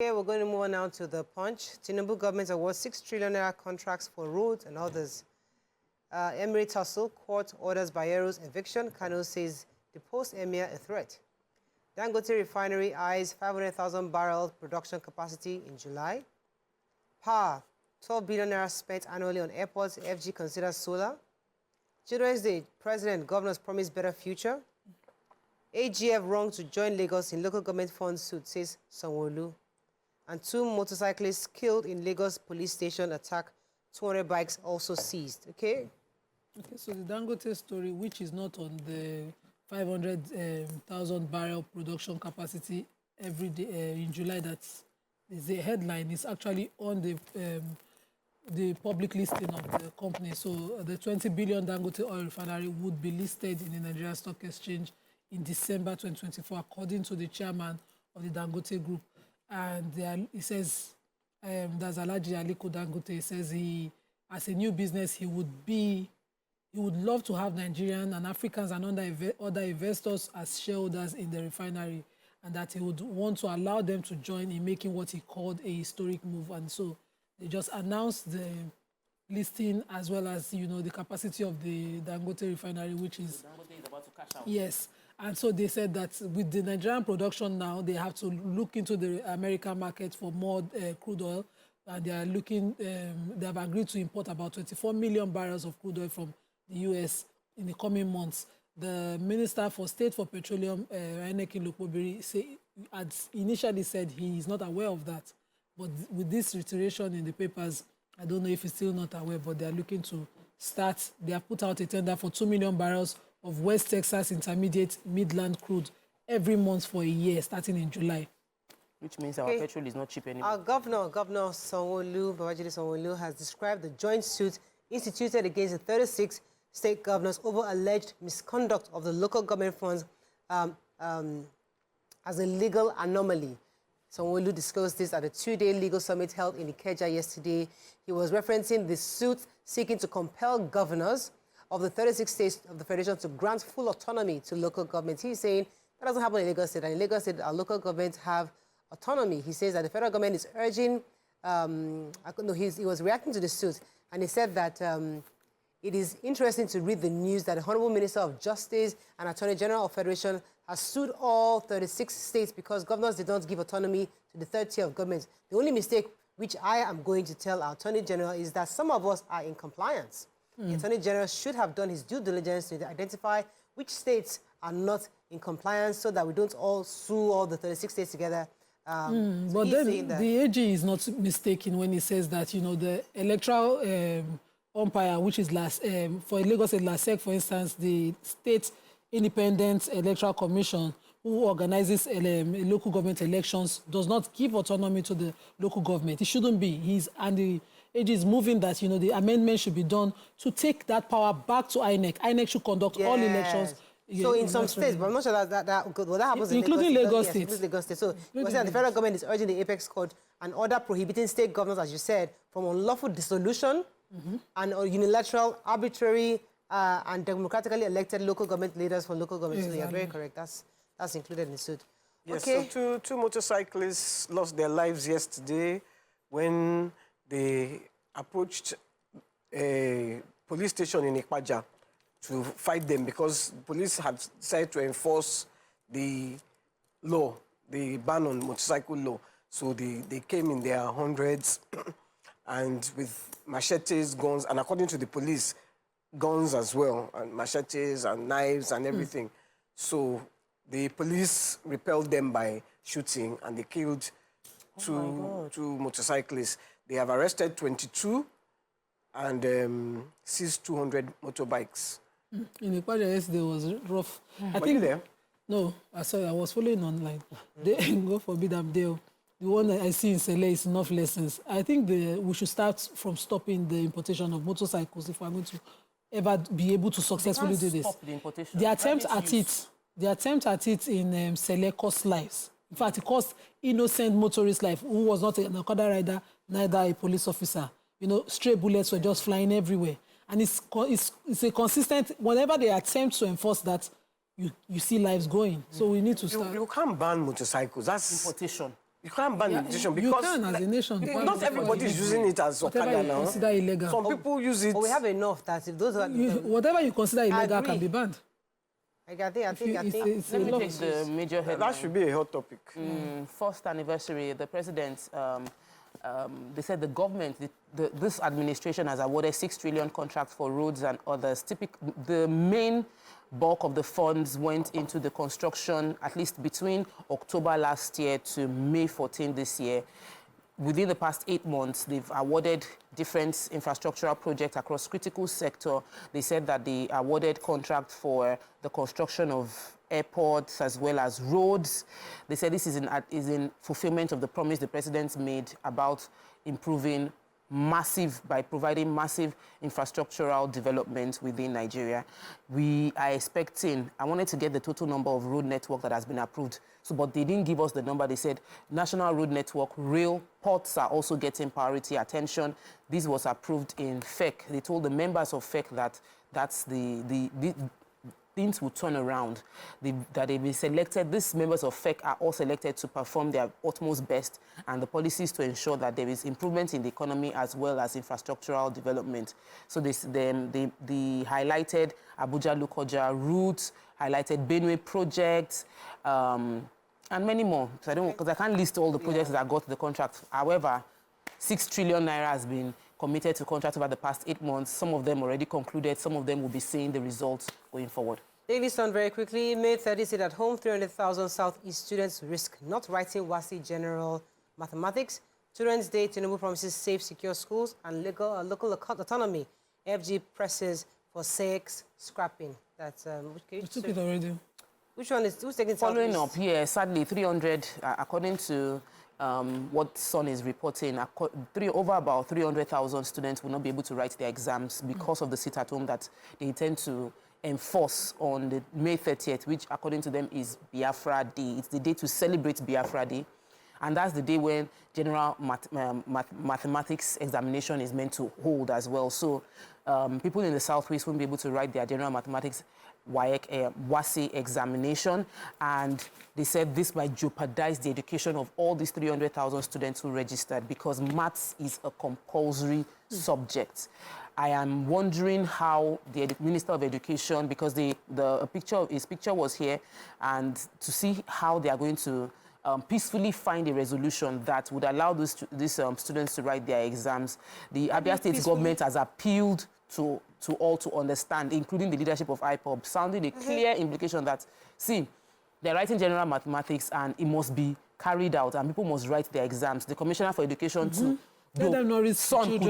Okay, we're going to move on now to the Punch. Tinubu government awards 6 trillion naira contracts for roads and others. Emirate tussle, court orders Bayero's eviction. Kano says the post-emir a threat. Dangote refinery eyes 500,000 barrel production capacity in July. Power, 12 billion naira spent annually on airports. FG considers solar. Children's Day, President, governors promise better future. AGF wrong to join Lagos in local government funds suit, says Sanwo-Olu. And 2 motorcyclists killed in Lagos police station attack, 200 bikes also seized. Okay, so the Dangote story, which is not on the 500,000 barrel production capacity every day in July, that is the headline, is actually on the public listing of the company. So the 20 billion Dangote oil refinery would be listed in the Nigerian Stock Exchange in December 2024, according to the chairman of the Dangote Group. And he says, there's Alhaji Aliko Dangote. He says as a new business, he would love to have Nigerian and Africans and other investors as shareholders in the refinery, and that he would want to allow them to join in making what he called a historic move. And so they just announced the listing as well as, the capacity of the Dangote refinery, which is... Dangote is about to cash out. Yes. And so they said that with the Nigerian production now, they have to look into the American market for more crude oil. And they are looking, they have agreed to import about 24 million barrels of crude oil from the U.S. in the coming months. The Minister for State for Petroleum, enigie, had initially said he is not aware of that. But with this reiteration in the papers, I don't know if he's still not aware, but they are looking to start. They have put out a tender for 2 million barrels of West Texas Intermediate Midland crude every month for a year, starting in July. Which means our petrol is not cheap anymore. Our Governor Sanwo-Olu, has described the joint suit instituted against the 36 state governors over alleged misconduct of the local government funds as a legal anomaly. Sanwo-Olu disclosed this at a 2-day legal summit held in Ikeja yesterday. He was referencing the suit seeking to compel governors of the 36 states of the Federation to grant full autonomy to local governments. He's saying that doesn't happen in Lagos State. And in Lagos State, our local governments have autonomy. He says that the federal government is urging, he was reacting to the suit, and he said that it is interesting to read the news that the Honorable Minister of Justice and Attorney General of Federation has sued all 36 states because governors did not give autonomy to the third tier of government. The only mistake which I am going to tell our Attorney General is that some of us are in compliance. The Attorney General should have done his due diligence to identify which states are not in compliance so that we don't all sue all the 36 states together. But then the AG is not mistaken when he says that, the electoral umpire, which is for Lagos State, WASSEC, for instance, the State Independent Electoral Commission, who organizes local government elections, does not give autonomy to the local government. It shouldn't be. And the AG is moving that, the amendment should be done to take that power back to INEC. INEC should conduct all elections. So in some states, but I'm not sure that happens including in Lagos State. Yes, Lagos State. So the federal government is urging the Apex Court an order prohibiting state governors, as you said, from unlawful dissolution and unilateral, arbitrary, and democratically elected local government leaders for local government. So you're very correct. That's included in the suit. Yes, okay. So two motorcyclists lost their lives yesterday when they approached a police station in Ikpaja to fight them because police had decided to enforce the law, the ban on motorcycle law. So they came in their hundreds and with machetes, guns, and according to the police, guns as well, and machetes and knives and everything. So the police repelled them by shooting and they killed two motorcyclists. They have arrested 22 and seized 200 motorbikes. In Ipaja yesterday was rough. Were you there? No, sorry, I was following online. God forbid I'm there. The one that I see in Sele is enough lessons. I think we should start from stopping the importation of motorcycles if we're going to ever be able to successfully do this. Stop the importation. The attempt at it in Sele cost lives. In fact, it cost innocent motorist life who was not an Okada rider, neither a police officer. Stray bullets were just flying everywhere. And it's a consistent, whenever they attempt to enforce that, you see lives going. So we need to start. You can't ban motorcycles. That's importation. You can't ban indigenization because... You can, as a nation. Not everybody is using it as Okada now. Consider illegal. Some people use it... But we have enough that if those are... Whatever you consider illegal can be banned. I think. Let me take the major headline. That should be a hot topic. First anniversary, the president, they said the government, this administration has awarded 6 trillion contracts for roads and others. The main bulk of the funds went into the construction, at least between October last year to May 14 this year. Within the past 8 months, they've awarded different infrastructural projects across critical sector. They said that they awarded contracts for the construction of airports as well as roads. They said this is in fulfillment of the promise the president made about improving by providing massive infrastructural development within Nigeria. We are expecting, I wanted to get the total number of road network that has been approved, but they didn't give us the number. They said national road network, rail, ports are also getting priority attention. This was approved in FEC. They told the members of FEC that that's the things will turn around, that they've been selected. These members of FEC are all selected to perform their utmost best and the policies to ensure that there is improvement in the economy as well as infrastructural development. So they highlighted Abuja-Lokoja route, highlighted Benue projects, and many more. So because I can't list all the projects that got the contract. However, 6 trillion naira has been committed to contracts over the past 8 months. Some of them already concluded. Some of them will be seeing the results going forward. Daily Sun very quickly. May 30 said at home 300,000 Southeast students risk not writing WASSEC general mathematics. Children's Day, Tinubu promises safe, secure schools and local autonomy. FG presses for sex scrapping. That's we took it already. Who's taking Following up here, sadly, 300, according to what Sun is reporting, over about 300,000 students will not be able to write their exams because of the sit-at-home that they intend to enforce on the May 30th, which, according to them, is Biafra Day. It's the day to celebrate Biafra Day. And that's the day when general mathematics examination is meant to hold as well. So people in the Southwest won't be able to write their general mathematics WASSEC examination, and they said this might jeopardize the education of all these 300,000 students who registered because maths is a compulsory subject. I am wondering how the Minister of Education, because his picture was here, and to see how they are going to peacefully find a resolution that would allow these students to write their exams. The Abia State government has appealed to all to understand, including the leadership of IPOB, sounding a clear implication that, see, they're writing general mathematics and it must be carried out and people must write their exams. The Commissioner for Education too, the son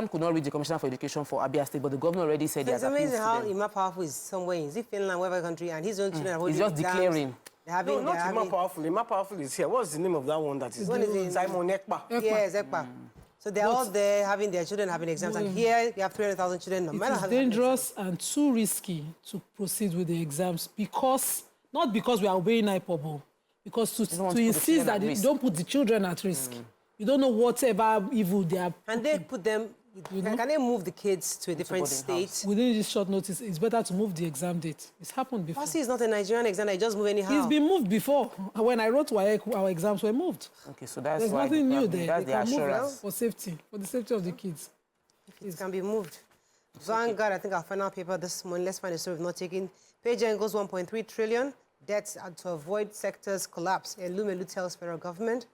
could not reach the Commissioner for Education for Abia State, but the governor already said he has appealed to them. It's amazing how Ima Powerful is somewhere in Finland, whatever country, and his own children are holding exams. He's just declaring. No, not Ima Powerful. Ima Powerful is here. What's the name of that one that is there? Simon Ekpa. Yes, Ekpa. So they're all there having their children having exams, and here we have 300,000 children. It is dangerous and too risky to proceed with the exams not because we are obeying IPOB, because to insist that you don't put the children at risk. You don't know whatever evil they are. And they put them, can they move the kids to a different state? Within this short notice, it's better to move the exam date. It's happened before. WASSEC is not a Nigerian exam, I just move anyhow. It's been moved before. When I wrote WAEC, our exams were moved. Okay, so that's There's nothing new there. That's the assurance. For safety, for the safety of the kids. It can be moved. Vanguard, I think our final paper this morning, let's find a story of not taking. Page end goes 1.3 trillion. Debts to avoid sectors collapse. Elumelu tells federal government.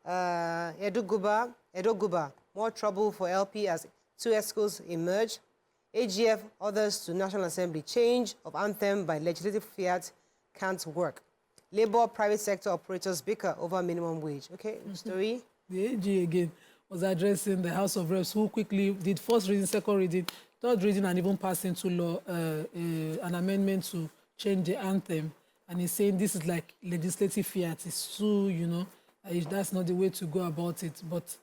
Edo Guba, more trouble for LP as 2 ESCOs emerge. AGF orders to National Assembly change of anthem by legislative fiat can't work. Labour private sector operators bicker over minimum wage. Okay, story. The AG again was addressing the House of Reps who quickly did first reading, second reading, third reading, and even passed into law an amendment to change the anthem. And he's saying this is like legislative fiat. It's too, that's not the way to go about it. But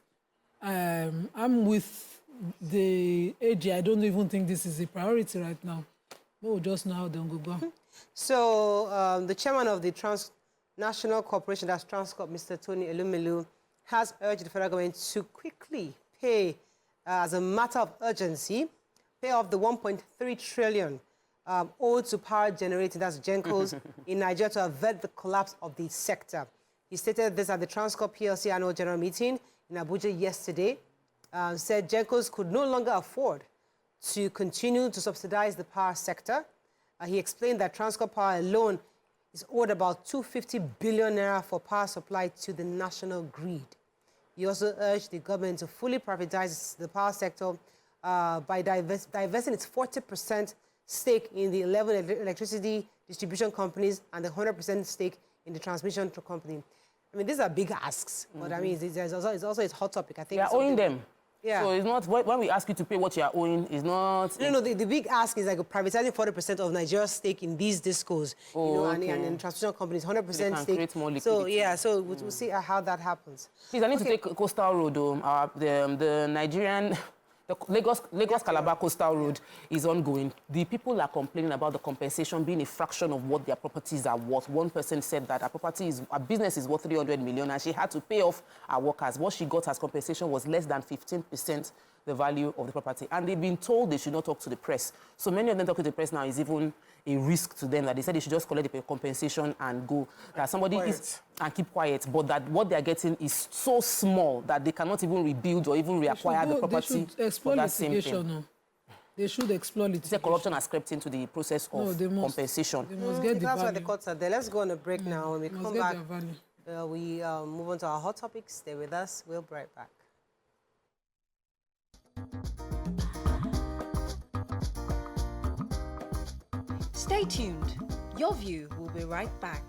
I'm with the AG. I don't even think this is a priority right now. We'll just know how they'll go. So the chairman of the Transnational Corporation, that's Transcorp, Mr. Tony Elumelu, has urged the federal government to quickly pay, as a matter of urgency, pay off the 1.3 trillion owed to power generating, that's GENCOs, in Nigeria to avert the collapse of the sector. He stated this at the Transcorp PLC annual general meeting in Abuja yesterday. Said Gencos could no longer afford to continue to subsidize the power sector. He explained that Transcorp Power alone is owed about 250 billion naira for power supply to the national grid. He also urged the government to fully privatize the power sector by divesting its 40% stake in the 11 electricity distribution companies and the 100% stake in the transmission company. I mean, these are big asks, but I mean, it's also a hot topic. I think we are owing them. Yeah. So it's not, when we ask you to pay what you are owing, it's not... No, the big ask is like privatizing 40% of Nigeria's stake in these discos, and transmission companies, 100% stake. Create more liquidity. So, yeah, so we'll see how that happens. Please, I need to take Coastal Road, the Nigerian... The Lagos-Calabar Coastal Road is ongoing. The people are complaining about the compensation being a fraction of what their properties are worth. One person said that her business is worth 300 million and she had to pay off her workers. What she got as compensation was less than 15% the value of the property. And they've been told they should not talk to the press. So many of them talking to the press now is even a risk to them, that they said they should just collect the compensation and go. That somebody is and keep quiet, but that what they are getting is so small that they cannot even rebuild or even reacquire the property for that same thing. No. They should explore litigation. Say corruption has crept into the process of compensation. They must get the That's value. why the courts are there. Let's go on a break now. When we come back, we move on to our hot topics. Stay with us. We'll be right back. Stay tuned. Your View will be right back.